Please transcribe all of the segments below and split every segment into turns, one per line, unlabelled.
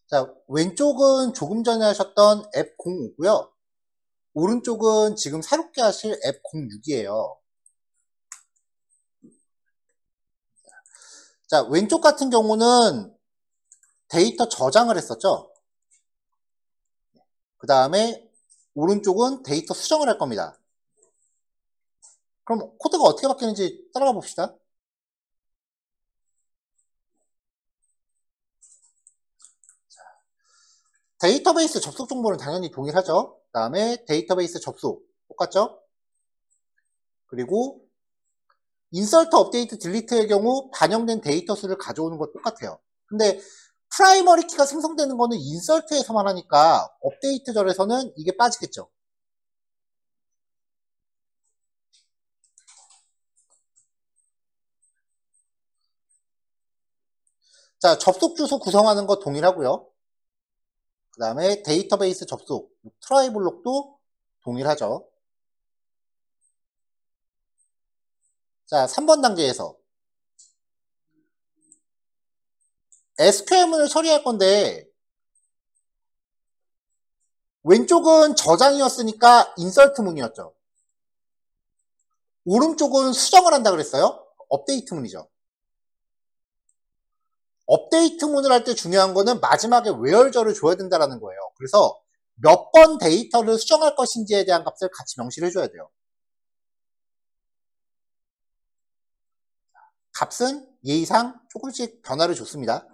자, 왼쪽은 조금 전에 하셨던 F05고요. 오른쪽은 지금 새롭게 하실 F06이에요. 자, 왼쪽 같은 경우는 데이터 저장을 했었죠. 그 다음에 오른쪽은 데이터 수정을 할 겁니다. 그럼 코드가 어떻게 바뀌는지 따라가 봅시다. 데이터베이스 접속 정보는 당연히 동일하죠. 그 다음에 데이터베이스 접속 똑같죠. 그리고 인서트, 업데이트, 딜리트의 경우 반영된 데이터 수를 가져오는 것 똑같아요. 근데 프라이머리 키가 생성되는 거는 인서트에서만 하니까 업데이트 절에서는 이게 빠지겠죠. 자, 접속 주소 구성하는 거 동일하고요. 그 다음에 데이터베이스 접속, 트라이 블록도 동일하죠. 자, 3번 단계에서 SQL문을 처리할 건데 왼쪽은 저장이었으니까 인서트 문이었죠. 오른쪽은 수정을 한다 그랬어요. 업데이트 문이죠. 업데이트 문을 할 때 중요한 거는 마지막에 where절을 줘야 된다는 거예요. 그래서 몇 번 데이터를 수정할 것인지에 대한 값을 같이 명시를 해줘야 돼요. 값은 예의상 조금씩 변화를 줬습니다.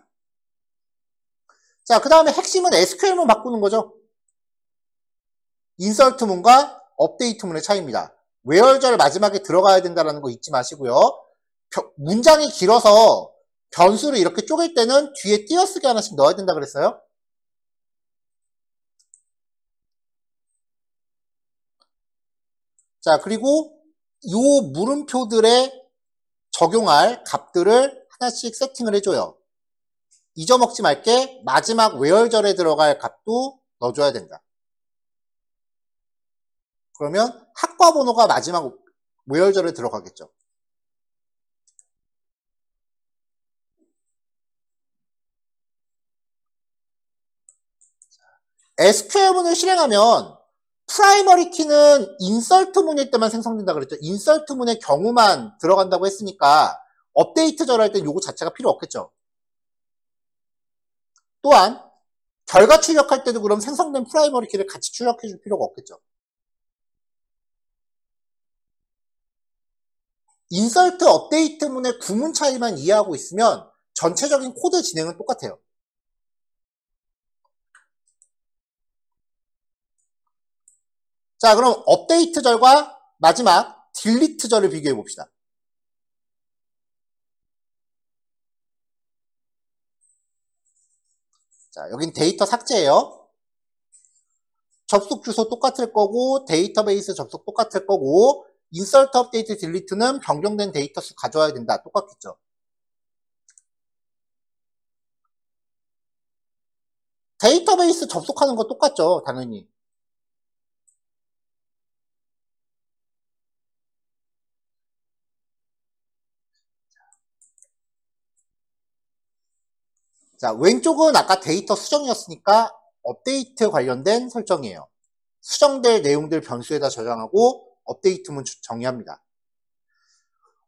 자, 그 다음에 핵심은 SQL문 바꾸는 거죠. 인서트 문과 업데이트 문의 차이입니다. where절 마지막에 들어가야 된다는 거 잊지 마시고요. 문장이 길어서 변수를 이렇게 쪼갤 때는 뒤에 띄어쓰기 하나씩 넣어야 된다 그랬어요. 자, 그리고 이 물음표들에 적용할 값들을 하나씩 세팅을 해줘요. 잊어먹지 말게 마지막 where절에 들어갈 값도 넣어줘야 된다. 그러면 학과 번호가 마지막 where절에 들어가겠죠. SQL문을 실행하면 프라이머리 키는 인서트 문일 때만 생성된다 그랬죠. 인서트 문의 경우만 들어간다고 했으니까 업데이트절 할 땐 요거 자체가 필요 없겠죠. 또한 결과 출력할 때도 그럼 생성된 프라이머리 키를 같이 출력해 줄 필요가 없겠죠. 인서트, 업데이트 문의 구문 차이만 이해하고 있으면 전체적인 코드 진행은 똑같아요. 자, 그럼 업데이트절과 마지막 딜리트절을 비교해 봅시다. 자, 여긴 데이터 삭제예요. 접속 주소 똑같을 거고 데이터베이스 접속 똑같을 거고 인서트, 업데이트, 딜리트는 변경된 데이터 수 가져와야 된다. 똑같겠죠. 데이터베이스 접속하는 거 똑같죠. 당연히. 자, 왼쪽은 아까 데이터 수정이었으니까 업데이트 관련된 설정이에요. 수정될 내용들 변수에다 저장하고 업데이트문 정의합니다.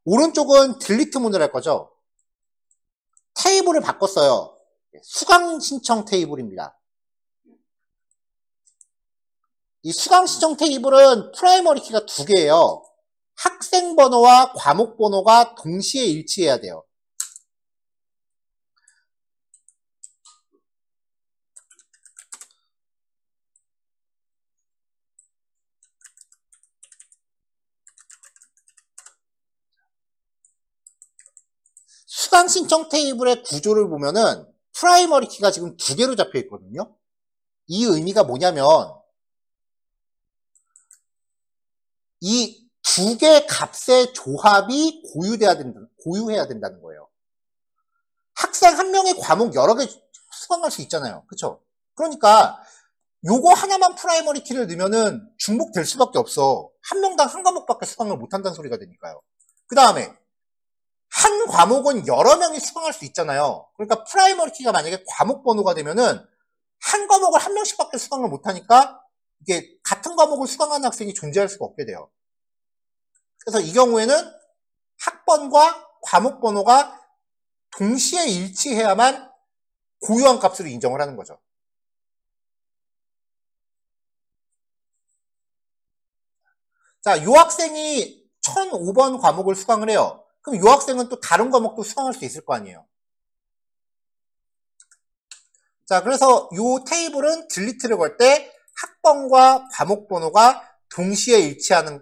오른쪽은 딜리트문을 할 거죠. 테이블을 바꿨어요. 수강 신청 테이블입니다. 이 수강 신청 테이블은 프라이머리 키가 두 개예요. 학생 번호와 과목 번호가 동시에 일치해야 돼요. 수강 신청 테이블의 구조를 보면은 프라이머리 키가 지금 두 개로 잡혀 있거든요. 이 의미가 뭐냐면 이 두 개 값의 조합이 고유해야 된다는 거예요. 학생 한 명의 과목 여러 개 수강할 수 있잖아요. 그쵸? 그러니까 요거 하나만 프라이머리 키를 넣으면은 중복될 수밖에 없어. 한 명당 한 과목밖에 수강을 못 한다는 소리가 되니까요. 그 다음에 한 과목은 여러 명이 수강할 수 있잖아요. 그러니까 프라이머리 키가 만약에 과목 번호가 되면은 한 과목을 한 명씩밖에 수강을 못하니까 이게 같은 과목을 수강하는 학생이 존재할 수가 없게 돼요. 그래서 이 경우에는 학번과 과목 번호가 동시에 일치해야만 고유한 값으로 인정을 하는 거죠. 자, 요 학생이 1005번 과목을 수강을 해요. 그럼 요 학생은 또 다른 과목도 수강할 수 있을 거 아니에요. 자, 그래서 요 테이블은 딜리트를 걸 때 학번과 과목 번호가 동시에 일치하는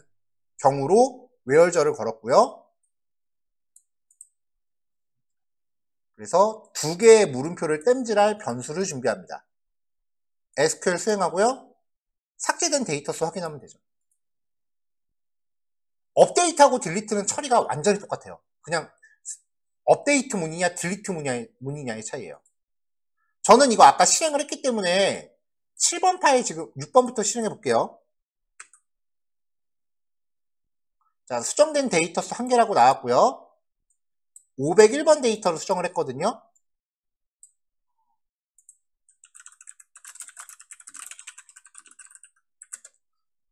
경우로 where저를 걸었고요. 그래서 두 개의 물음표를 땜질할 변수를 준비합니다. SQL 수행하고요. 삭제된 데이터 수 확인하면 되죠. 업데이트하고 딜리트는 처리가 완전히 똑같아요. 그냥 업데이트 문이냐 딜리트 문이냐의 차이예요. 저는 이거 아까 실행을 했기 때문에 7번 파일 지금 6번부터 실행해 볼게요. 자, 수정된 데이터 수 1개라고 나왔고요. 501번 데이터를 수정을 했거든요.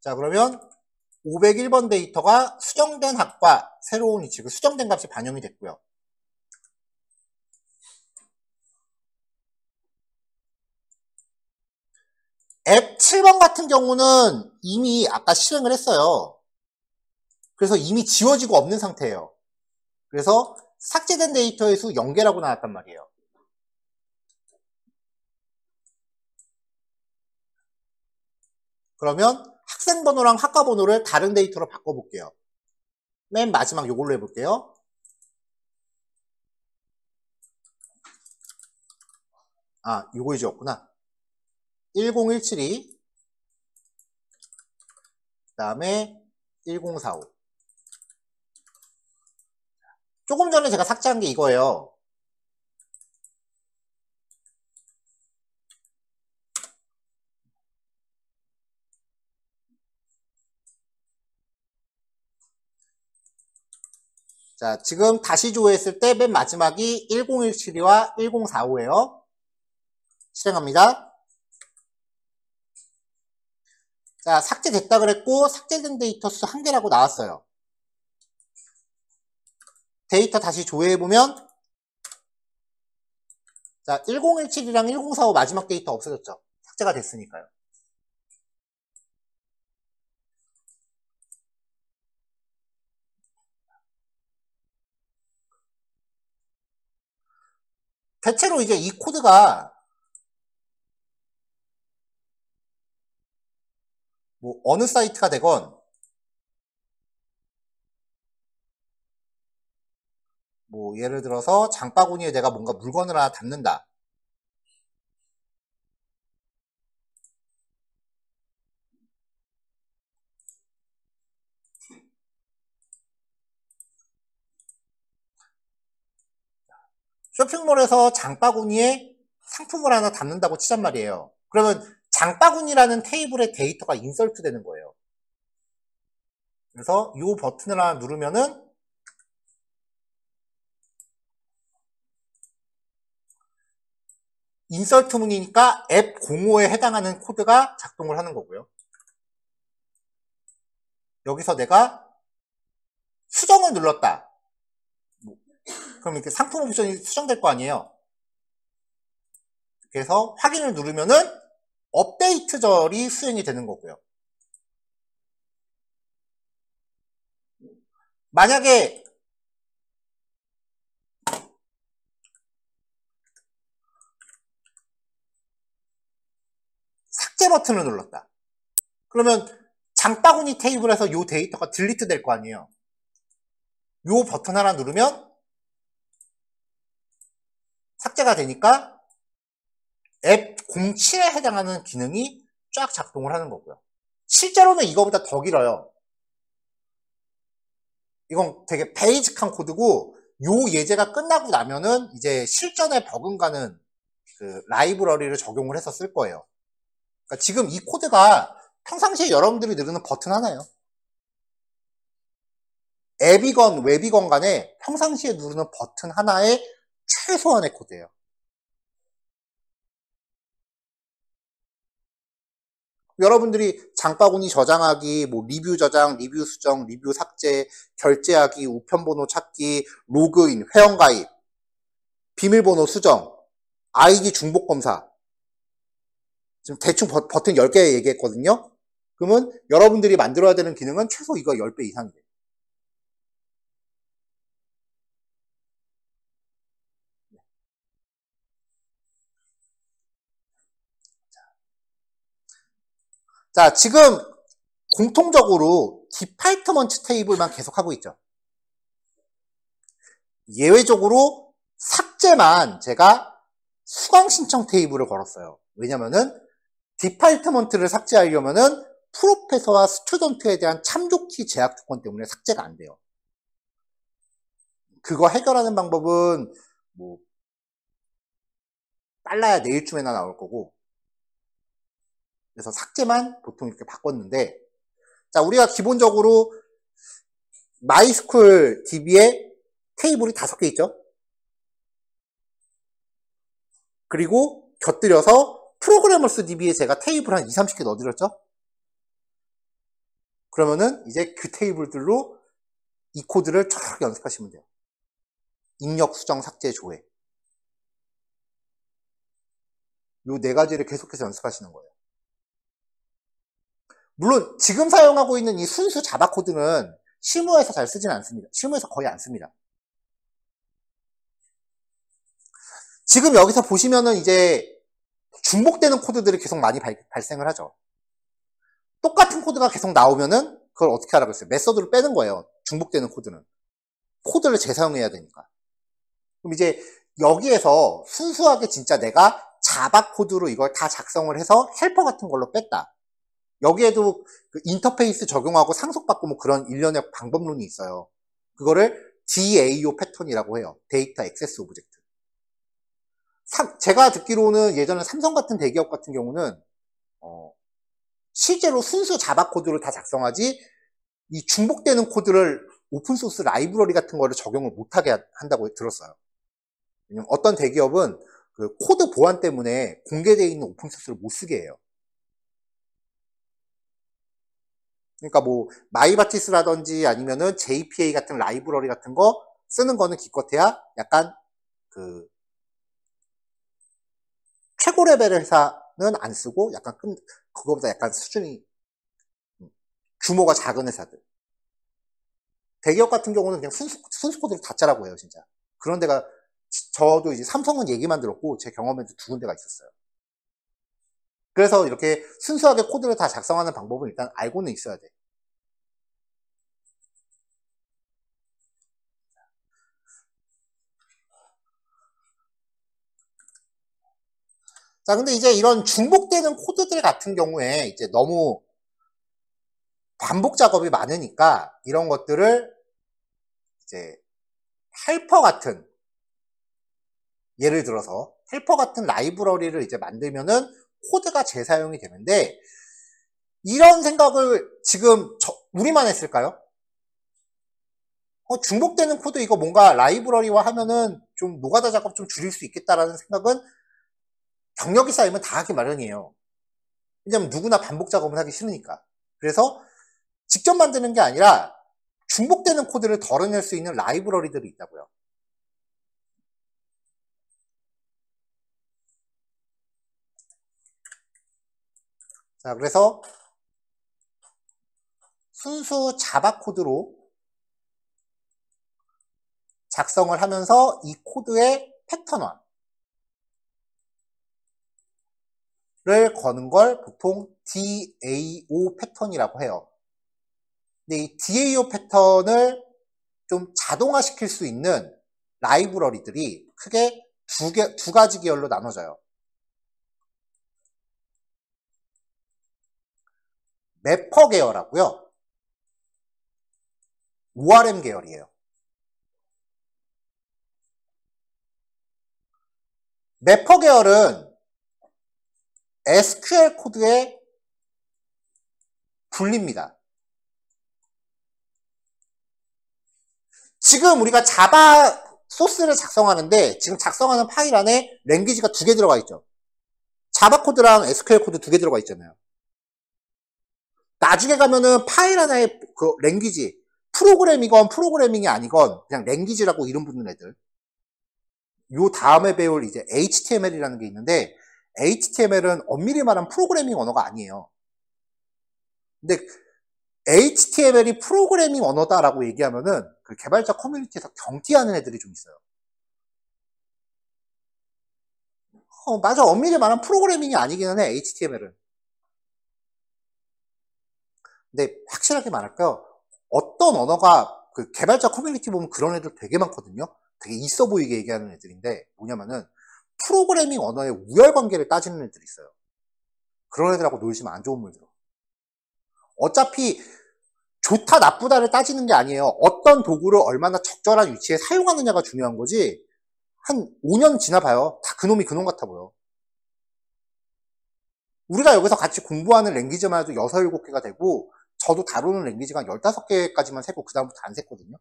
자, 그러면 501번 데이터가 수정된 학과 새로운 위치, 수정된 값이 반영이 됐고요. 앱 7번 같은 경우는 이미 아까 실행을 했어요. 그래서 이미 지워지고 없는 상태예요. 그래서 삭제된 데이터의 수 0개라고 나왔단 말이에요. 그러면 학생 번호랑 학과 번호를 다른 데이터로 바꿔볼게요. 맨 마지막 요걸로 해볼게요. 아, 요거 지웠구나. 10172, 그 다음에 1045. 조금 전에 제가 삭제한 게 이거예요. 자, 지금 다시 조회했을 때 맨 마지막이 1017과 1045예요. 실행합니다. 자, 삭제됐다 그랬고 삭제된 데이터 수 1개라고 나왔어요. 데이터 다시 조회해보면 자, 1017이랑 1045 마지막 데이터 없어졌죠. 삭제가 됐으니까요. 대체로 이제 이 코드가 뭐 어느 사이트가 되건 뭐 예를 들어서 장바구니에 내가 뭔가 물건을 하나 담는다. 쇼핑몰에서 장바구니에 상품을 하나 담는다고 치잔 말이에요. 그러면 장바구니라는 테이블에 데이터가 인설트 되는 거예요. 그래서 이 버튼을 하나 누르면은 인설트 문이니까 앱 05에 해당하는 코드가 작동을 하는 거고요. 여기서 내가 수정을 눌렀다. 그럼 이렇게 상품 옵션이 수정될 거 아니에요. 그래서 확인을 누르면은 업데이트절이 수행이 되는 거고요. 만약에 삭제 버튼을 눌렀다. 그러면 장바구니 테이블에서 이 데이터가 딜리트 될 거 아니에요. 이 버튼 하나 누르면 삭제가 되니까 앱 07에 해당하는 기능이 쫙 작동을 하는 거고요. 실제로는 이거보다 더 길어요. 이건 되게 베이직한 코드고 요 예제가 끝나고 나면은 이제 실전에 버금가는 그 라이브러리를 적용을 해서 쓸 거예요. 그러니까 지금 이 코드가 평상시에 여러분들이 누르는 버튼 하나예요. 앱이건 웹이건 간에 평상시에 누르는 버튼 하나의 최소한의 코드예요. 여러분들이 장바구니 저장하기, 뭐 리뷰 저장, 리뷰 수정, 리뷰 삭제, 결제하기, 우편번호 찾기, 로그인, 회원가입, 비밀번호 수정, 아이디 중복 검사. 지금 대충 버튼 10개 얘기했거든요. 그러면 여러분들이 만들어야 되는 기능은 최소 이거 10배 이상이 돼요. 자, 지금 공통적으로 디파트먼트 테이블만 계속하고 있죠. 예외적으로 삭제만 제가 수강 신청 테이블을 걸었어요. 왜냐면은 디파트먼트를 삭제하려면은 프로페서와 스튜던트에 대한 참조키 제약 조건 때문에 삭제가 안 돼요. 그거 해결하는 방법은 뭐 빨라야 내일쯤에나 나올 거고, 그래서 삭제만 보통 이렇게 바꿨는데, 자, 우리가 기본적으로 마이스쿨 DB에 테이블이 5개 있죠. 그리고 곁들여서 프로그래머스 DB에 제가 테이블 한 20, 30개 넣어드렸죠. 그러면은 이제 그 테이블들로 이 코드를 쫙 연습하시면 돼요. 입력, 수정, 삭제, 조회. 요 4가지를 계속해서 연습하시는 거예요. 물론 지금 사용하고 있는 이 순수 자바 코드는 실무에서 잘 쓰진 않습니다. 실무에서 거의 안 씁니다. 지금 여기서 보시면은 이제 중복되는 코드들이 계속 많이 발생을 하죠. 똑같은 코드가 계속 나오면은 그걸 어떻게 하라고 했어요? 메서드를 빼는 거예요. 중복되는 코드는. 코드를 재사용해야 되니까. 그럼 이제 여기에서 순수하게 진짜 내가 자바 코드로 이걸 다 작성을 해서 헬퍼 같은 걸로 뺐다. 여기에도 그 인터페이스 적용하고 상속받고 뭐 그런 일련의 방법론이 있어요. 그거를 DAO 패턴이라고 해요. 데이터 액세스 오브젝트. 제가 듣기로는 예전에 삼성 같은 대기업 같은 경우는 실제로 순수 자바 코드를 다 작성하지 이 중복되는 코드를 오픈소스 라이브러리 같은 거를 적용을 못하게 한다고 들었어요. 왜냐면 어떤 대기업은 그 코드 보안 때문에 공개되어 있는 오픈소스를 못 쓰게 해요. 그러니까 뭐 마이바티스라든지 아니면은 JPA 같은 라이브러리 같은 거 쓰는 거는 기껏해야 약간 그 최고 레벨의 회사는 안 쓰고 약간 그거보다 약간 수준이 규모가 작은 회사들. 대기업 같은 경우는 그냥 순수 코드를 다 짜라고 해요, 진짜. 그런 데가 저도 이제 삼성은 얘기만 들었고 제 경험에도 2군데가 있었어요. 그래서 이렇게 순수하게 코드를 다 작성하는 방법은 일단 알고는 있어야 돼. 자, 근데 이제 이런 중복되는 코드들 같은 경우에 이제 너무 반복 작업이 많으니까 이런 것들을 이제 헬퍼 같은, 예를 들어서 헬퍼 같은 라이브러리를 이제 만들면은 코드가 재사용이 되는데, 이런 생각을 지금 우리만 했을까요? 중복되는 코드 이거 뭔가 라이브러리화 하면은 좀 노가다 작업 좀 줄일 수 있겠다라는 생각은 경력이 쌓이면 다 하기 마련이에요. 왜냐면 누구나 반복 작업을 하기 싫으니까. 그래서 직접 만드는 게 아니라 중복되는 코드를 덜어낼 수 있는 라이브러리들이 있다고요. 자, 그래서 순수 자바 코드로 작성을 하면서 이 코드의 패턴화를 거는 걸 보통 DAO 패턴이라고 해요. 근데 이 DAO 패턴을 좀 자동화시킬 수 있는 라이브러리들이 크게 두 가지 계열로 나눠져요. 매퍼 계열하고요. ORM 계열이에요. 매퍼 계열은 SQL 코드에 불립니다. 지금 우리가 자바 소스를 작성하는데 지금 작성하는 파일 안에 랭귀지가 2개 들어가 있죠. 자바 코드랑 SQL 코드 2개 들어가 있잖아요. 나중에 가면은 파일 하나의 그 랭귀지, 프로그램이건 프로그래밍이 아니건 그냥 랭귀지라고 이름 붙는 애들. 요 다음에 배울 이제 HTML이라는 게 있는데, HTML은 엄밀히 말하면 프로그래밍 언어가 아니에요. 근데 HTML이 프로그래밍 언어다라고 얘기하면은 그 개발자 커뮤니티에서 경티하는 애들이 좀 있어요. 맞아. 엄밀히 말하면 프로그래밍이 아니기는 해, HTML은. 근데 확실하게 말할까요? 어떤 언어가 그 개발자 커뮤니티 보면 그런 애들 되게 많거든요. 되게 있어 보이게 얘기하는 애들인데 뭐냐면은 프로그래밍 언어의 우열관계를 따지는 애들이 있어요. 그런 애들하고 놀시면 안 좋은 물 들어. 어차피 좋다 나쁘다를 따지는 게 아니에요. 어떤 도구를 얼마나 적절한 위치에 사용하느냐가 중요한 거지. 한 5년 지나봐요. 다 그놈이 그놈 같아 보여. 우리가 여기서 같이 공부하는 랭귀지만 해도 6, 7개가 되고 저도 다루는 랭귀지가 15개까지만 세고 그 다음부터 안 셌거든요.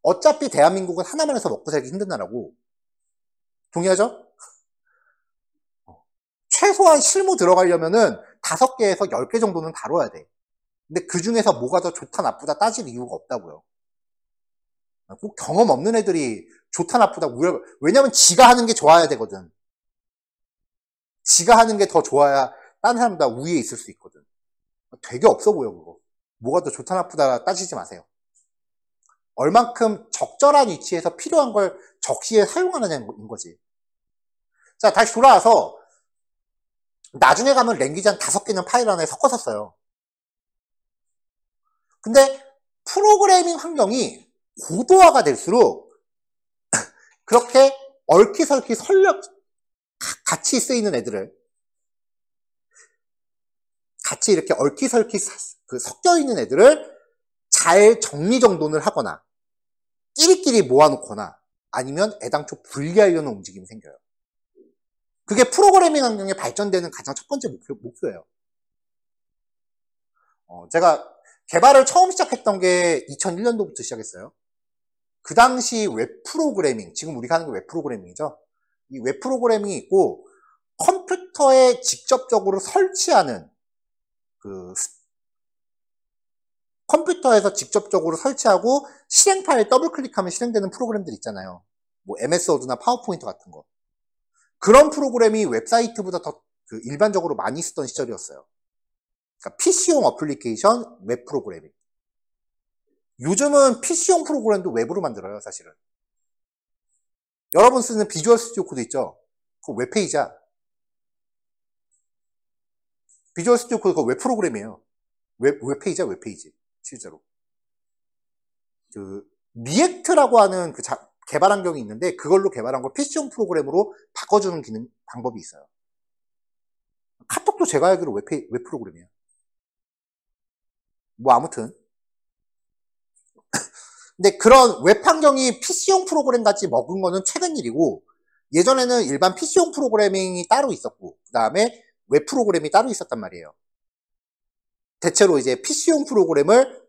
어차피 대한민국은 하나만 해서 먹고 살기 힘든 나라고. 동의하죠? 최소한 실무 들어가려면은 5개에서 10개 정도는 다뤄야 돼. 근데 그 중에서 뭐가 더 좋다 나쁘다 따질 이유가 없다고요. 꼭 경험 없는 애들이 좋다 나쁘다 왜냐면 지가 하는 게 좋아야 되거든. 지가 하는 게 더 좋아야 다른 사람보다 우위에 있을 수 있거든. 되게 없어 보여 그거. 뭐가 더 좋다 나쁘다 따지지 마세요. 얼만큼 적절한 위치에서 필요한 걸 적시에 사용하느냐인 거지. 자, 다시 돌아와서 나중에 가면 랭귀지 한 5개는 파일 안에 섞어서 써요. 근데 프로그래밍 환경이 고도화가 될수록 그렇게 얽히설키 같이 쓰이는 애들을 같이 이렇게 얽히설키 섞여 있는 애들을 잘 정리정돈을 하거나 끼리끼리 모아놓거나 아니면 애당초 분리하려는 움직임이 생겨요. 그게 프로그래밍 환경에 발전되는 가장 첫 번째 목표예요. 제가 개발을 처음 시작했던 게 2001년도부터 시작했어요. 그 당시 웹 프로그래밍, 지금 우리가 하는 게 웹 프로그래밍이죠. 이 웹 프로그래밍이 있고 컴퓨터에 직접적으로 설치하는 컴퓨터에서 직접적으로 설치하고 실행 파일 더블 클릭하면 실행되는 프로그램들 있잖아요. 뭐 MS 워드나 파워포인트 같은 거. 그런 프로그램이 웹사이트보다 더 일반적으로 많이 쓰던 시절이었어요. 그러니까 PC용 어플리케이션, 웹 프로그래밍. 요즘은 PC용 프로그램도 웹으로 만들어요, 사실은. 여러분 쓰는 비주얼 스튜디오 코드 있죠? 그거 웹페이지야. 비주얼 스튜디오 코드 그거 웹 프로그램이에요. 웹페이지야, 웹페이지. 실제로. 리액트라고 하는 개발 환경이 있는데 그걸로 개발한 걸 PC용 프로그램으로 바꿔주는 방법이 있어요. 카톡도 제가 알기로 웹 프로그램이에요. 뭐 아무튼 근데 그런 웹 환경이 PC용 프로그램 같이 먹은 거는 최근 일이고 예전에는 일반 PC용 프로그래밍이 따로 있었고 그 다음에 웹 프로그램이 따로 있었단 말이에요. 대체로 이제 PC용 프로그램을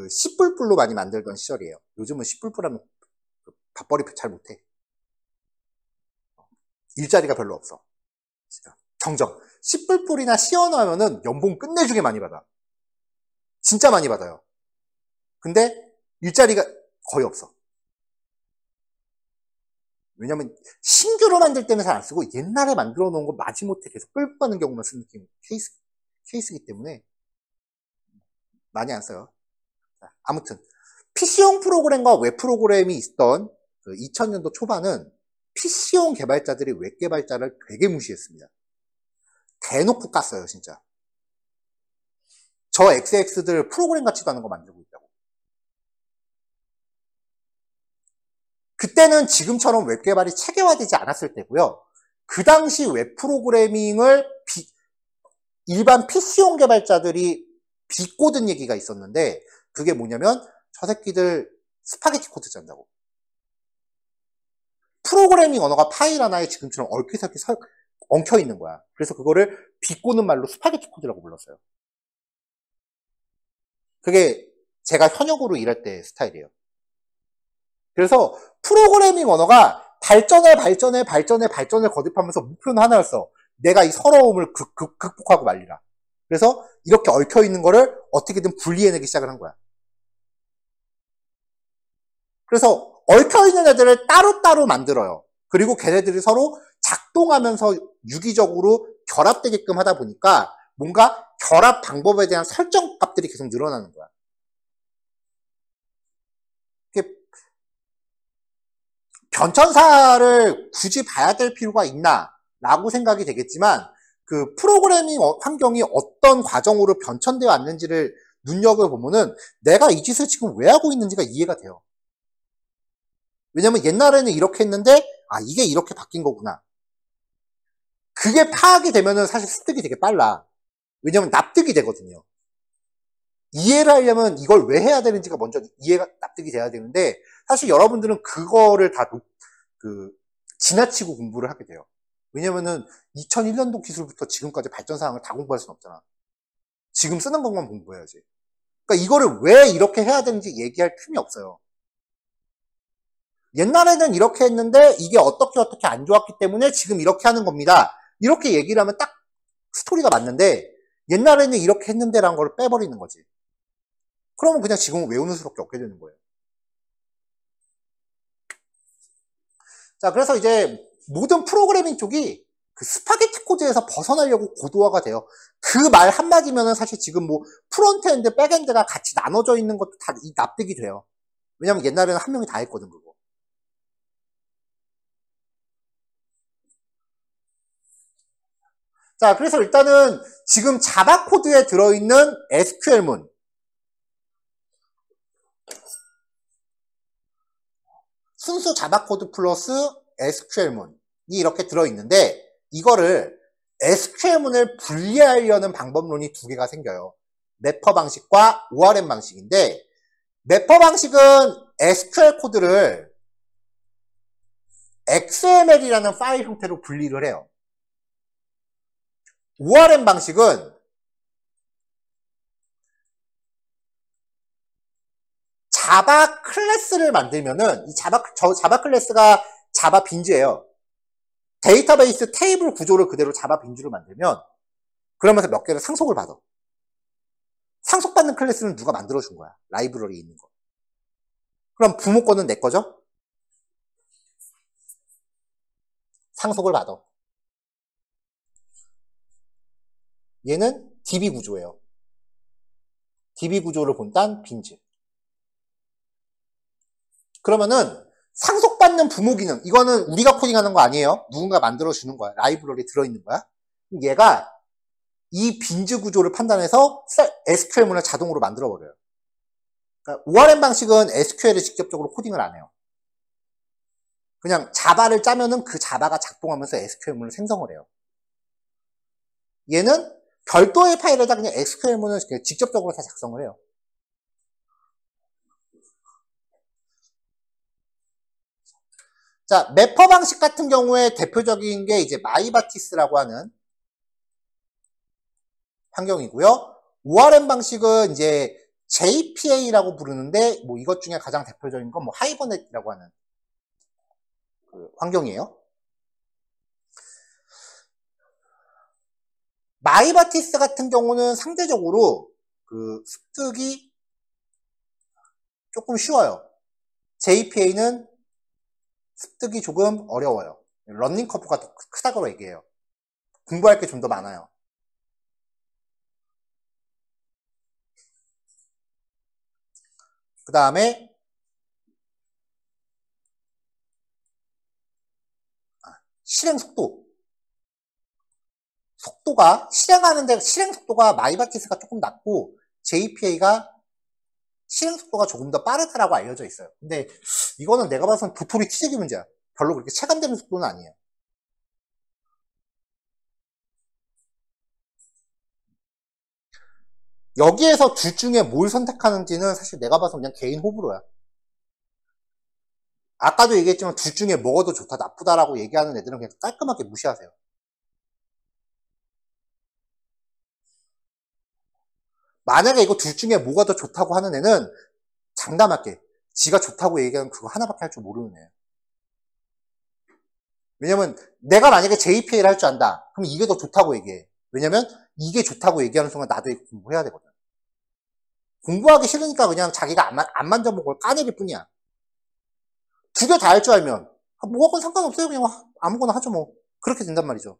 C++로 많이 만들던 시절이에요. 요즘은 C++하면 밥벌이 잘 못해. 일자리가 별로 없어. 정정. C++이나 C 언어하면은 연봉 끝내주게 많이 받아. 진짜 많이 받아요. 근데 일자리가 거의 없어. 왜냐면 신규로 만들 때는 잘 안 쓰고 옛날에 만들어 놓은 거 마지못해 계속 끌고 가는 경우만 쓰는 케이스이기 때문에 많이 안 써요. 아무튼 PC용 프로그램과 웹 프로그램이 있던 2000년도 초반은 PC용 개발자들이 웹 개발자를 되게 무시했습니다. 대놓고 깠어요, 진짜. 저 XX들 프로그램 같지도 않은 거 만들고 있다고. 그때는 지금처럼 웹 개발이 체계화되지 않았을 때고요. 그 당시 웹 프로그래밍을 일반 PC용 개발자들이 비꼬던 얘기가 있었는데 그게 뭐냐면 저 새끼들 스파게티 코드 짠다고. 프로그래밍 언어가 파일 하나에 지금처럼 얽히설키 엉켜 있는 거야. 그래서 그거를 비꼬는 말로 스파게티 코드라고 불렀어요. 그게 제가 현역으로 일할 때 스타일이에요. 그래서 프로그래밍 언어가 발전을 거듭하면서 목표는 하나였어. 내가 이 서러움을 극복하고 말리라. 그래서 이렇게 얽혀 있는 거를 어떻게든 분리해내기 시작을 한 거야. 그래서 얽혀 있는 애들을 따로따로 만들어요. 그리고 걔네들이 서로 작동하면서 유기적으로 결합되게끔 하다 보니까 뭔가 결합 방법에 대한 설정 값들이 계속 늘어나는 거야. 변천사를 굳이 봐야 될 필요가 있나 라고 생각이 되겠지만 그 프로그래밍 환경이 어떤 과정으로 변천되어 왔는지를 눈여겨보면은 내가 이 짓을 지금 왜 하고 있는지가 이해가 돼요. 왜냐면 옛날에는 이렇게 했는데 아 이게 이렇게 바뀐 거구나. 그게 파악이 되면은 사실 습득이 되게 빨라. 왜냐면 납득이 되거든요. 이해를 하려면 이걸 왜 해야 되는지가 먼저 이해가 납득이 돼야 되는데 사실 여러분들은 그거를 다 지나치고 공부를 하게 돼요. 왜냐면은 2001년도 기술부터 지금까지 발전 사항을 다 공부할 수는 없잖아. 지금 쓰는 것만 공부해야지. 그러니까 이거를 왜 이렇게 해야 되는지 얘기할 틈이 없어요. 옛날에는 이렇게 했는데 이게 어떻게 안 좋았기 때문에 지금 이렇게 하는 겁니다. 이렇게 얘기를 하면 딱 스토리가 맞는데 옛날에는 이렇게 했는데 라는 걸 빼버리는 거지. 그러면 그냥 지금은 외우는 수밖에 없게 되는 거예요. 자, 그래서 이제 모든 프로그래밍 쪽이 그 스파게티 코드에서 벗어나려고 고도화가 돼요. 그 말 한마디면은 사실 지금 뭐 프론트엔드, 백엔드가 같이 나눠져 있는 것도 다 납득이 돼요. 왜냐면 옛날에는 한 명이 다 했거든, 그거. 자, 그래서 일단은 지금 자바 코드에 들어있는 SQL문. 순수 자바 코드 플러스 SQL문이 이렇게 들어있는데 이거를 SQL문을 분리하려는 방법론이 두 개가 생겨요. 매퍼 방식과 ORM 방식인데 매퍼 방식은 SQL 코드를 XML이라는 파일 형태로 분리를 해요. ORM 방식은 자바 클래스를 만들면은 이 자바 클래스가 자바 빈즈예요. 데이터베이스 테이블 구조를 그대로 자바 빈즈로 만들면 그러면서 몇 개를 상속을 받아. 상속받는 클래스는 누가 만들어준 거야. 라이브러리에 있는 거. 그럼 부모 거는 내 거죠? 상속을 받아. 얘는 DB 구조예요. DB 구조를 본단 빈즈. 그러면은 상속받는 부모 기능, 이거는 우리가 코딩하는 거 아니에요. 누군가 만들어주는 거야. 라이브러리에 들어있는 거야. 얘가 이 빈즈 구조를 판단해서 SQL문을 자동으로 만들어버려요. 그러니까 ORM 방식은 SQL을 직접적으로 코딩을 안 해요. 그냥 자바를 짜면은 그 자바가 작동하면서 SQL문을 생성을 해요. 얘는 별도의 파일에다 그냥 SQL문을 직접적으로 다 작성을 해요. 자, 매퍼 방식 같은 경우에 대표적인 게 이제 마이바티스라고 하는 환경이고요. ORM 방식은 이제 JPA라고 부르는데 뭐 이것 중에 가장 대표적인 건 뭐 하이버넷이라고 하는 그 환경이에요. 마이바티스 같은 경우는 상대적으로 그 습득이 조금 쉬워요. JPA는 습득이 조금 어려워요. 러닝 커브가 더 크다고 얘기해요. 공부할 게 좀 더 많아요. 그 다음에 실행 속도. 실행 속도가 마이바티스가 조금 낮고 JPA가 실행 속도가 조금 더 빠르다라고 알려져 있어요. 근데 이거는 내가 봐서는 도토리 키재기 문제야. 별로 그렇게 체감되는 속도는 아니에요. 여기에서 둘 중에 뭘 선택하는지는 사실 내가 봐서 그냥 개인 호불호야. 아까도 얘기했지만 둘 중에 뭐가 더 좋다 나쁘다라고 얘기하는 애들은 그냥 깔끔하게 무시하세요. 만약에 이거 둘 중에 뭐가 더 좋다고 하는 애는 장담할게. 지가 좋다고 얘기하면 그거 하나밖에 할 줄 모르는 애예요. 왜냐면 내가 만약에 JPA를 할 줄 안다. 그럼 이게 더 좋다고 얘기해. 왜냐면 이게 좋다고 얘기하는 순간 나도 이거 공부해야 되거든. 공부하기 싫으니까 그냥 자기가 안 만져본 까내릴 뿐이야. 두 개 다 할 줄 알면 뭐하건 상관없어요. 그냥 아무거나 하죠 뭐. 그렇게 된단 말이죠.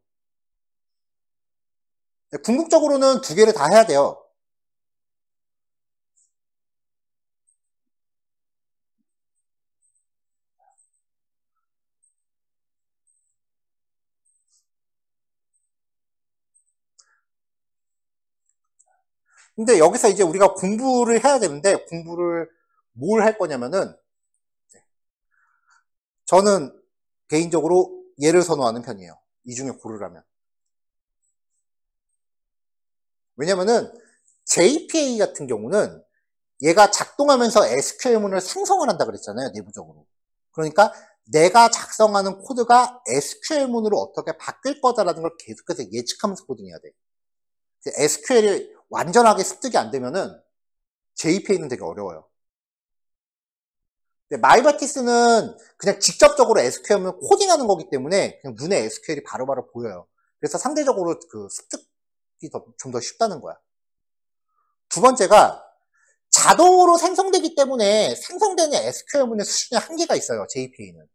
궁극적으로는 두 개를 다 해야 돼요. 근데 여기서 이제 우리가 공부를 해야 되는데 공부를 뭘 할 거냐면은 저는 개인적으로 얘를 선호하는 편이에요. 이 중에 고르라면. 왜냐면은 JPA 같은 경우는 얘가 작동하면서 SQL문을 생성을 한다 그랬잖아요. 내부적으로. 그러니까 내가 작성하는 코드가 SQL문으로 어떻게 바뀔 거다라는 걸 계속해서 예측하면서 코딩해야 돼. SQL이 완전하게 습득이 안 되면은 JPA는 되게 어려워요. 근데 마이바티스는 그냥 직접적으로 SQL을 코딩하는 거기 때문에 그냥 눈에 SQL이 바로바로 보여요. 그래서 상대적으로 그 습득이 좀 더 쉽다는 거야. 두 번째가 자동으로 생성되기 때문에 생성되는 SQL문의 수준에 한계가 있어요. JPA는.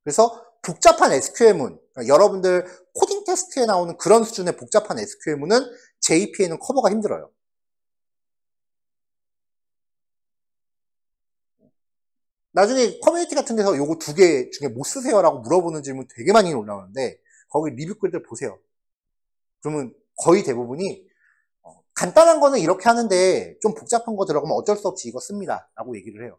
그래서 복잡한 SQL문, 그러니까 여러분들 코딩 테스트에 나오는 그런 수준의 복잡한 SQL문은 JPA는 커버가 힘들어요. 나중에 커뮤니티 같은 데서 요거 두 개 중에 뭐 쓰세요? 라고 물어보는 질문 되게 많이 올라오는데 거기 리뷰 글들 보세요. 그러면 거의 대부분이 간단한 거는 이렇게 하는데 좀 복잡한 거 들어가면 어쩔 수 없이 이거 씁니다. 라고 얘기를 해요.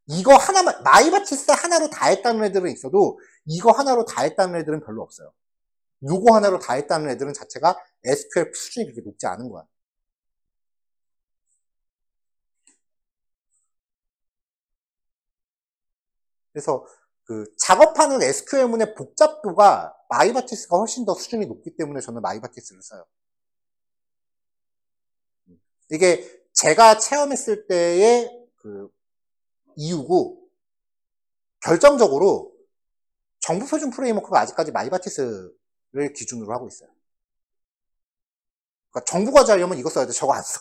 이거 하나만, 마이바티스 하나로 다 했다는 애들은 있어도 이거 하나로 다 했다는 애들은 별로 없어요. 요거 하나로 다 했다는 애들은 자체가 SQL 수준이 그렇게 높지 않은 거야. 그래서 그 작업하는 SQL문의 복잡도가 마이바티스가 훨씬 더 수준이 높기 때문에 저는 마이바티스를 써요. 이게 제가 체험했을 때의 그 이유고 결정적으로 정부 표준 프레임워크가 아직까지 마이바티스를 기준으로 하고 있어요. 그러니까 정부 과제하려면 이거 써야 돼. 저거 안 써.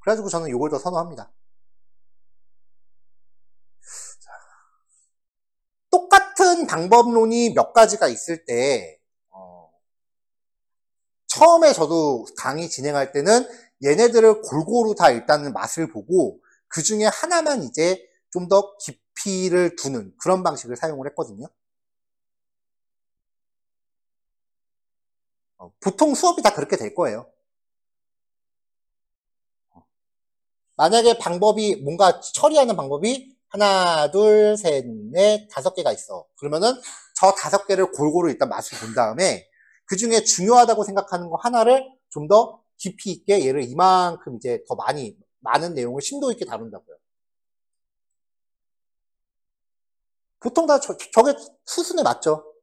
그래가지고 저는 이걸 더 선호합니다. 똑같은 방법론이 몇 가지가 있을 때 처음에 저도 강의 진행할 때는 얘네들을 골고루 다 일단은 맛을 보고 그 중에 하나만 이제 좀 더 깊이를 두는 그런 방식을 사용을 했거든요. 보통 수업이 다 그렇게 될 거예요. 만약에 방법이 뭔가 처리하는 방법이 하나, 둘, 셋, 넷, 5개가 있어. 그러면은 저 5개를 골고루 일단 맛을 본 다음에 그 중에 중요하다고 생각하는 거 하나를 좀 더 깊이 있게 얘를 이만큼 이제 더 많은 내용을 심도 있게 다룬다고요. 보통 다 저게 수순에 맞죠.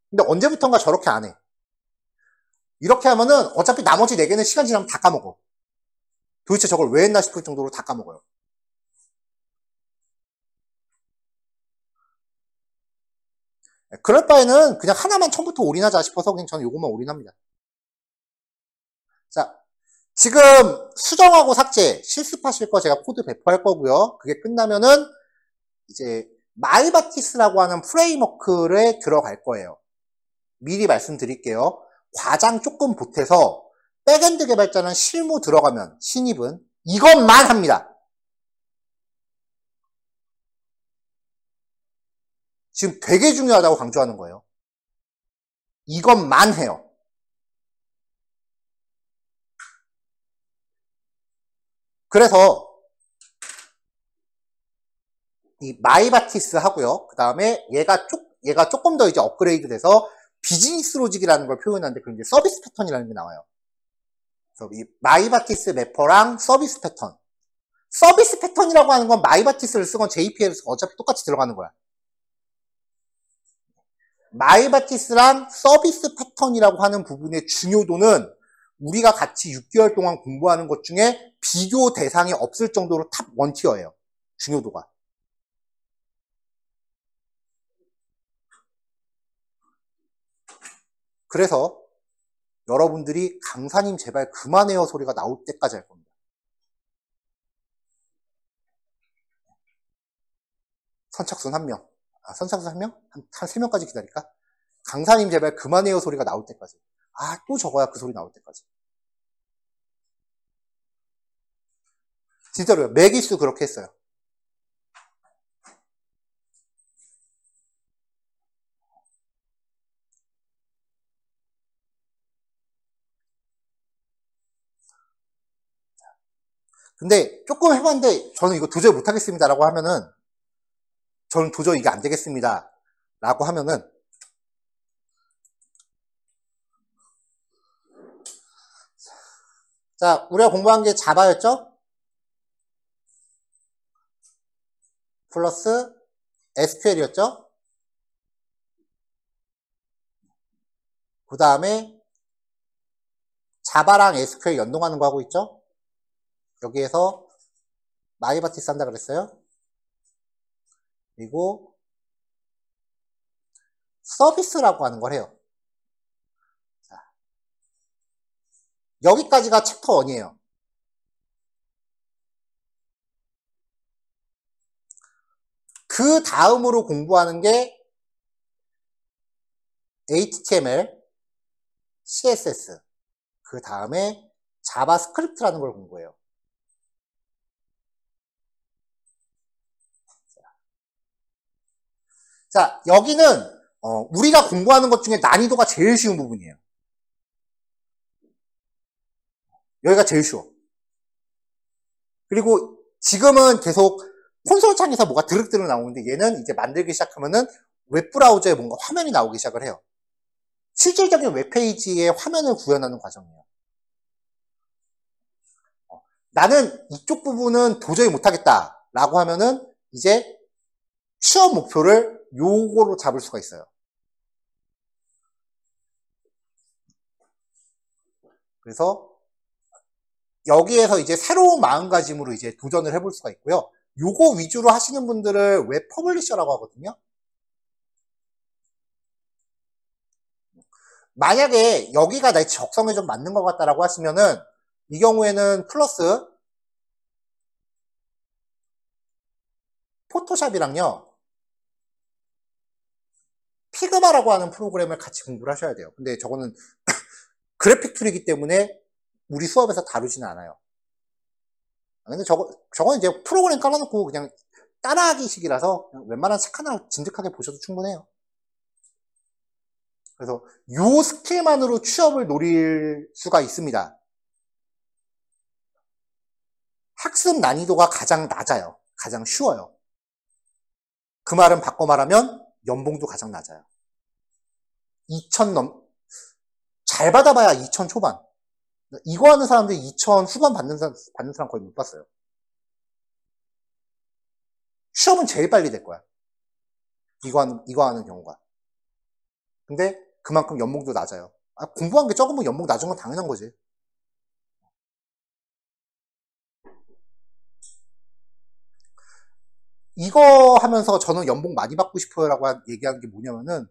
근데 언제부턴가 저렇게 안 해. 이렇게 하면은 어차피 나머지 4개는 시간 지나면 다 까먹어. 도대체 저걸 왜 했나 싶을 정도로 다 까먹어요. 그럴 바에는 그냥 하나만 처음부터 올인하자 싶어서 그냥 저는 이것만 올인합니다. 자, 지금 수정하고 삭제, 실습하실 거 제가 코드 배포할 거고요. 그게 끝나면은 이제 마이바티스라고 하는 프레임워크에 들어갈 거예요. 미리 말씀드릴게요. 과장 조금 보태서 백엔드 개발자는 실무 들어가면 신입은 이것만 합니다. 지금 되게 중요하다고 강조하는 거예요. 이것만 해요. 그래서 이 마이바티스 하고요. 그 다음에 얘가 조금 더 이제 업그레이드 돼서 비즈니스 로직이라는 걸 표현하는데 그런 게 서비스 패턴이라는 게 나와요. 그래서 이 마이바티스 매퍼랑 서비스 패턴. 서비스 패턴이라고 하는 건 마이바티스를 쓰건 JPL을 쓰건 어차피 똑같이 들어가는 거야. 마이바티스랑 서비스 패턴이라고 하는 부분의 중요도는 우리가 같이 6개월 동안 공부하는 것 중에 비교 대상이 없을 정도로 탑 1티어예요. 중요도가. 그래서 여러분들이 강사님 제발 그만해요 소리가 나올 때까지 할 겁니다. 선착순 1명. 선착순 1명? 한 3명까지 기다릴까? 강사님 제발 그만해요 소리가 나올 때까지. 또 적어야 그 소리 나올 때까지. 진짜로요. 매기수 그렇게 했어요. 근데 조금 해봤는데 저는 이거 도저히 못하겠습니다라고 하면은 저는 도저히 이게 안 되겠습니다 라고 하면은 자, 우리가 공부한 게 자바였죠? 플러스 SQL이었죠? 그 다음에 자바랑 SQL 연동하는 거 하고 있죠? 여기에서 마이바티스 한다 그랬어요? 그리고 서비스라고 하는 걸 해요. 자, 여기까지가 챕터 1이에요. 그 다음으로 공부하는 게 HTML, CSS, 그 다음에 자바스크립트라는 걸 공부해요. 자, 여기는 우리가 공부하는 것 중에 난이도가 제일 쉬운 부분이에요. 여기가 제일 쉬워. 그리고 지금은 계속 콘솔 창에서 뭐가 드륵드륵 나오는데 얘는 이제 만들기 시작하면은 웹브라우저에 뭔가 화면이 나오기 시작을 해요. 실질적인 웹페이지의 화면을 구현하는 과정이에요. 나는 이쪽 부분은 도저히 못하겠다 라고 하면은 이제 취업 목표를 요거로 잡을 수가 있어요. 그래서 여기에서 이제 새로운 마음가짐으로 이제 도전을 해볼 수가 있고요. 요거 위주로 하시는 분들을 웹 퍼블리셔라고 하거든요. 만약에 여기가 내 적성에 좀 맞는 것 같다라고 하시면은 이 경우에는 플러스 포토샵이랑요 피그마라고 하는 프로그램을 같이 공부를 하셔야 돼요. 근데 저거는 그래픽 툴이기 때문에 우리 수업에서 다루지는 않아요. 근데 저거는 이제 프로그램 깔아놓고 그냥 따라하기식이라서 웬만한 책 하나 진득하게 보셔도 충분해요. 그래서 요 스킬만으로 취업을 노릴 수가 있습니다. 학습 난이도가 가장 낮아요. 가장 쉬워요. 그 말은 바꿔 말하면 연봉도 가장 낮아요. 2,000 잘 받아봐야 2,000 초반. 이거 하는 사람들이 2,000 후반 받는 사람 거의 못 봤어요. 취업은 제일 빨리 될 거야. 이거 하는 경우가. 근데 그만큼 연봉도 낮아요. 공부한 게 적으면 연봉 낮은 건 당연한 거지. 이거 하면서 저는 연봉 많이 받고 싶어요 라고 얘기하는 게 뭐냐면은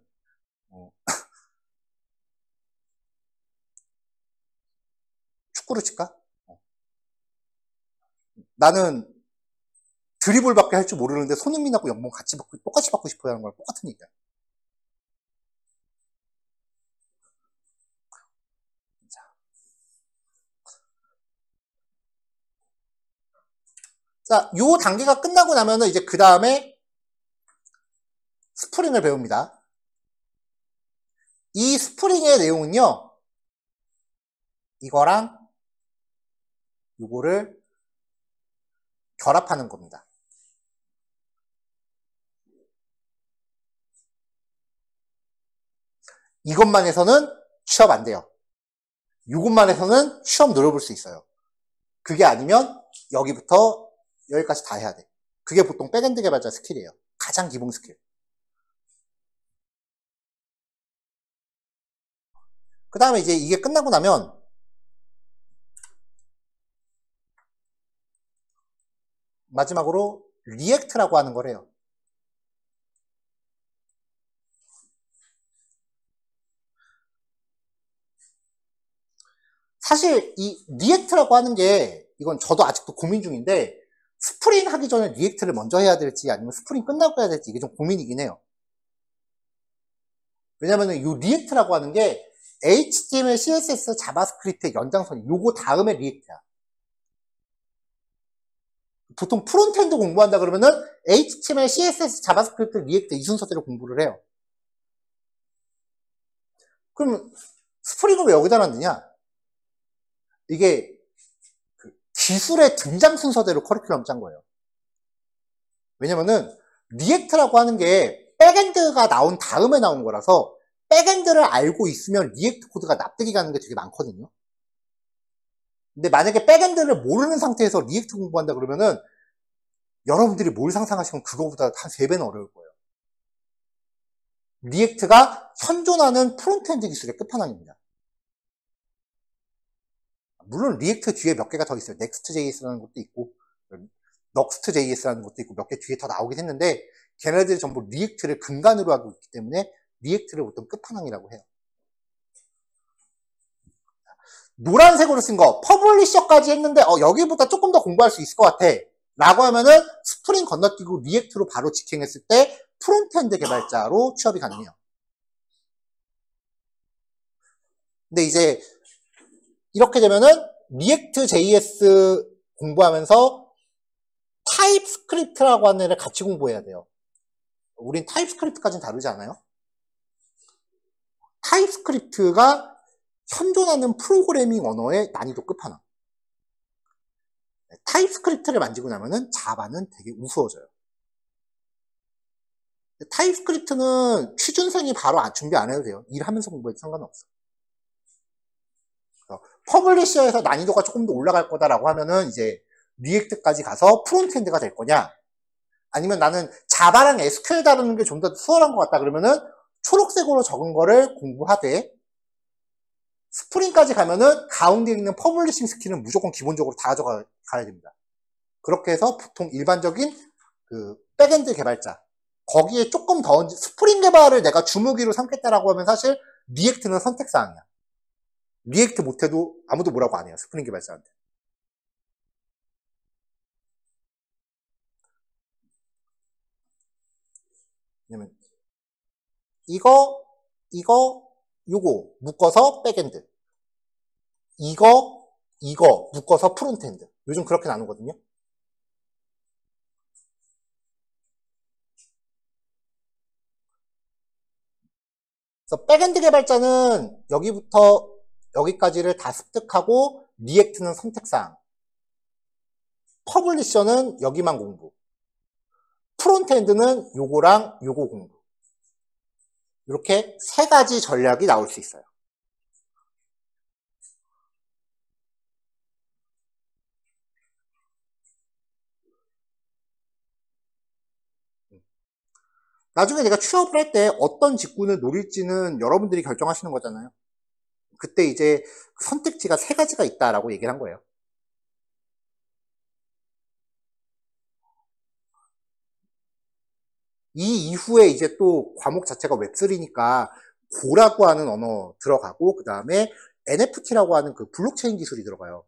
축구를 칠까? 나는 드리블밖에 할 줄 모르는데 손흥민하고 연봉 똑같이 받고 싶어요 하는 걸 똑같은 얘기야. 자, 요 단계가 끝나고 나면은 이제 그 다음에 스프링을 배웁니다. 이 스프링의 내용은요, 이거랑 요거를 결합하는 겁니다. 이것만 해서는 취업 안 돼요. 이것만 해서는 취업 노려볼 수 있어요. 그게 아니면 여기부터 여기까지 다 해야 돼. 그게 보통 백엔드 개발자 스킬이에요. 가장 기본 스킬. 그 다음에 이제 이게 끝나고 나면 마지막으로 리액트라고 하는 거래요. 사실 이 리액트라고 하는 게 이건 저도 아직도 고민 중인데 스프링 하기 전에 리액트를 먼저 해야 될지 아니면 스프링 끝나고 해야 될지 이게 좀 고민이긴 해요. 왜냐면은 이 리액트라고 하는 게 HTML, CSS, 자바스크립트의 연장선이 요거 다음에 리액트야. 보통 프론트엔드 공부한다 그러면은 HTML, CSS, 자바스크립트, 리액트 이 순서대로 공부를 해요. 그럼 스프링을 왜 여기다 놨느냐? 이게 그 기술의 등장 순서대로 커리큘럼 짠 거예요. 왜냐면은 리액트라고 하는 게 백엔드가 나온 다음에 나온 거라서 백엔드를 알고 있으면 리액트 코드가 납득이 가는 게 되게 많거든요. 근데 만약에 백엔드를 모르는 상태에서 리액트 공부한다 그러면은 여러분들이 뭘 상상하시면 그거보다 한 3배는 어려울 거예요. 리액트가 현존하는 프론트엔드 기술의 끝판왕입니다. 물론 리액트 뒤에 몇 개가 더 있어요. 넥스트.js라는 것도 있고 넉스트.js라는 것도 있고 몇 개 뒤에 더 나오긴 했는데 걔네들이 전부 리액트를 근간으로 하고 있기 때문에 리액트를 보통 끝판왕이라고 해요. 노란색으로 쓴 거 퍼블리셔까지 했는데 여기보다 조금 더 공부할 수 있을 것 같아 라고 하면은 스프링 건너뛰고 리액트로 바로 직행했을 때 프론트엔드 개발자로 취업이 가능해요. 근데 이제 이렇게 되면은 리액트 JS 공부하면서 타입스크립트라고 하는 애를 같이 공부해야 돼요. 우린 타입스크립트까지는 다루지 않아요? 타입스크립트가 현존하는 프로그래밍 언어의 난이도 끝판왕. 타입스크립트를 만지고 나면은 자바는 되게 우스워져요. 타입스크립트는 취준생이 바로 준비 안 해도 돼요. 일하면서 공부해도 상관없어. 퍼블리셔에서 난이도가 조금 더 올라갈 거다라고 하면은 이제 리액트까지 가서 프론트엔드가 될 거냐, 아니면 나는 자바랑 SQL 다루는 게 좀 더 수월한 것 같다 그러면은 초록색으로 적은 거를 공부하되 스프링까지 가면은 가운데 있는 퍼블리싱 스킬은 무조건 기본적으로 다 가져가야 됩니다. 그렇게 해서 보통 일반적인 그 백엔드 개발자 거기에 조금 더 스프링 개발을 내가 주무기로 삼겠다라고 하면 사실 리액트는 선택사항이야. 리액트 못해도 아무도 뭐라고 안 해요. 스프링 개발자한테. 왜냐면 요거 묶어서 백엔드, 이거 묶어서 프론트엔드. 요즘 그렇게 나누거든요. 그래서 백엔드 개발자는 여기부터 여기까지를 다 습득하고 리액트는 선택사항, 퍼블리셔는 여기만 공부, 프론트엔드는 요거랑 요거 공부. 이렇게 3가지 전략이 나올 수 있어요. 나중에 내가 취업을 할 때 어떤 직군을 노릴지는 여러분들이 결정하시는 거잖아요. 그때 이제 선택지가 3가지가 있다라고 얘기를 한 거예요. 이 이후에 이제 또 과목 자체가 웹3니까 고라고 하는 언어 들어가고 그 다음에 NFT라고 하는 그 블록체인 기술이 들어가요.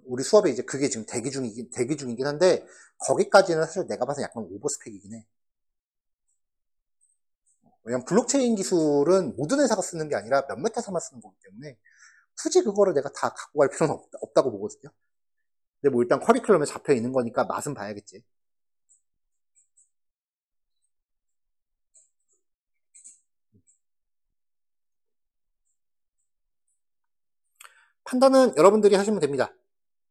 우리 수업에 이제 그게 지금 대기 중이긴 한데 거기까지는 사실 내가 봐서 약간 오버스펙이긴 해. 왜냐면 블록체인 기술은 모든 회사가 쓰는 게 아니라 몇몇 회사만 쓰는 거기 때문에 굳이 그거를 내가 다 갖고 갈 필요는 없다고 보거든요. 근데 뭐 일단 커리큘럼에 잡혀 있는 거니까 맛은 봐야겠지. 판단은 여러분들이 하시면 됩니다.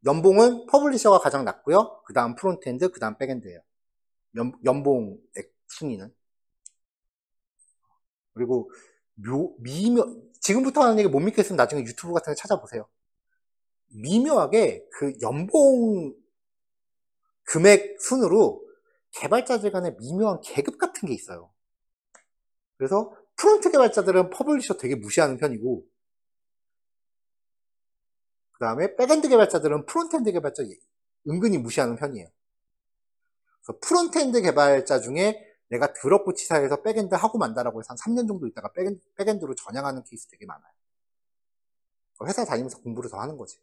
연봉은 퍼블리셔가 가장 낮고요. 그 다음 프론트엔드, 그 다음 백엔드예요. 연봉의 순위는. 그리고 지금부터 하는 얘기 못 믿겠으면 나중에 유튜브 같은 거 찾아보세요. 미묘하게 그 연봉 금액 순으로 개발자들 간의 미묘한 계급 같은 게 있어요. 그래서 프론트 개발자들은 퍼블리셔 되게 무시하는 편이고 그 다음에 백엔드 개발자들은 프론트엔드 개발자 은근히 무시하는 편이에요. 그래서 프론트엔드 개발자 중에 내가 드롭 치사에서 백엔드 하고 만다라고 해서 한 3년 정도 있다가 백엔드로 전향하는 케이스 되게 많아요. 회사 다니면서 공부를 더 하는 거지.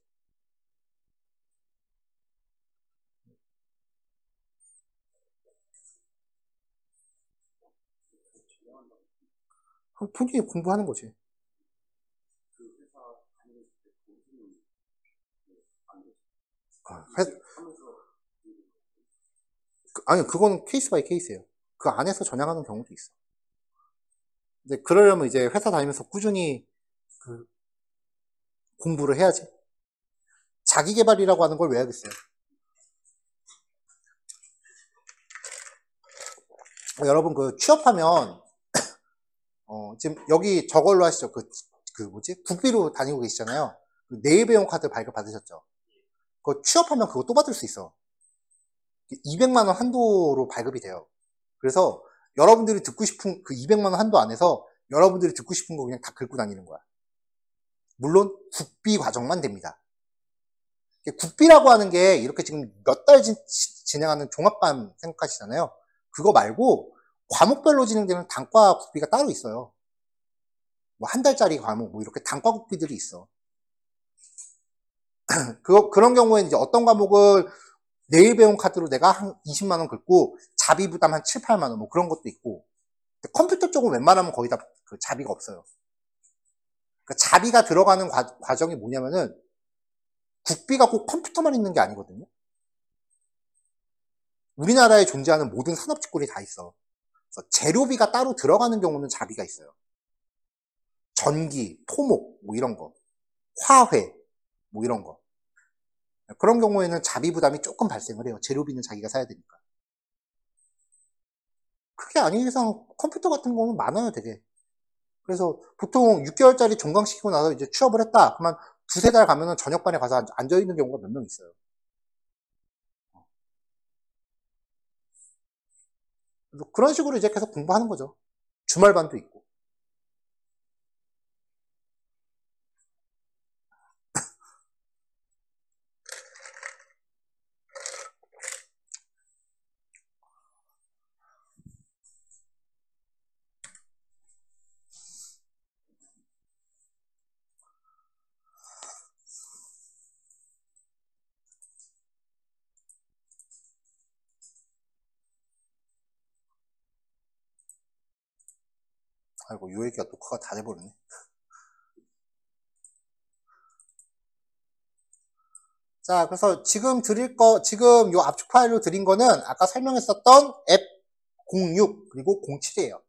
그럼 본인이 공부하는 거지. 아니, 그거는 케이스 바이 케이스예요. 그 안에서 전향하는 경우도 있어. 근데 그러려면 이제 회사 다니면서 꾸준히 그 공부를 해야지. 자기 개발이라고 하는 걸 왜 하겠어요? 여러분 그 취업하면 지금 여기 저걸로 하시죠. 그 뭐지? 국비로 다니고 계시잖아요. 그 내일배용 카드 발급 받으셨죠? 그거 취업하면 그거 또 받을 수 있어. 200만 원 한도로 발급이 돼요. 그래서 여러분들이 듣고 싶은 그 200만 원 한도 안에서 여러분들이 듣고 싶은 거 그냥 다 긁고 다니는 거야. 물론 국비 과정만 됩니다. 국비라고 하는 게 이렇게 지금 몇 달 진행하는 종합반 생각하시잖아요. 그거 말고 과목별로 진행되는 단과 국비가 따로 있어요. 뭐 한 달짜리 과목 뭐 이렇게 단과 국비들이 있어. 그런 경우에는 이제 어떤 과목을 내일 배운 카드로 내가 한 20만 원 긁고 자비 부담 한 7, 8만 원 뭐 그런 것도 있고. 컴퓨터 쪽은 웬만하면 거의 다 그 자비가 없어요. 그러니까 자비가 들어가는 과정이 뭐냐면은 국비가 꼭 컴퓨터만 있는 게 아니거든요. 우리나라에 존재하는 모든 산업직군이 다 있어. 그래서 재료비가 따로 들어가는 경우는 자비가 있어요. 전기, 토목 뭐 이런 거, 화훼 뭐 이런 거. 그런 경우에는 자비 부담이 조금 발생을 해요. 재료비는 자기가 사야 되니까. 그게 아닌 이상 컴퓨터 같은 거는 많아요, 되게. 그래서 보통 6개월짜리 종강시키고 나서 이제 취업을 했다. 그러면 두세 달 가면은 저녁반에 가서 앉아있는 경우가 몇 명 있어요. 그래서 그런 식으로 이제 계속 공부하는 거죠. 주말반도 있고. 아이고, 요 얘기가 녹화가 다 돼버리네. 자, 그래서 지금 지금 요 압축 파일로 드린 거는 아까 설명했었던 앱 06 그리고 07이에요.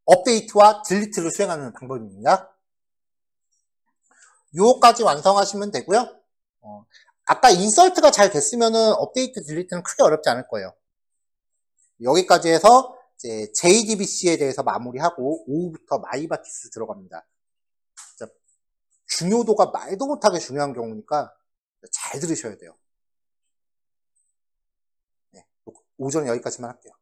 업데이트와 딜리트를 수행하는 방법입니다. 요거까지 완성하시면 되고요. 아까 인설트가 잘 됐으면은 업데이트, 딜리트는 크게 어렵지 않을 거예요. 여기까지 해서 이제 JDBC에 대해서 마무리하고 오후부터 마이바티스 들어갑니다. 중요도가 말도 못하게 중요한 경우니까 잘 들으셔야 돼요. 네, 오전에 여기까지만 할게요.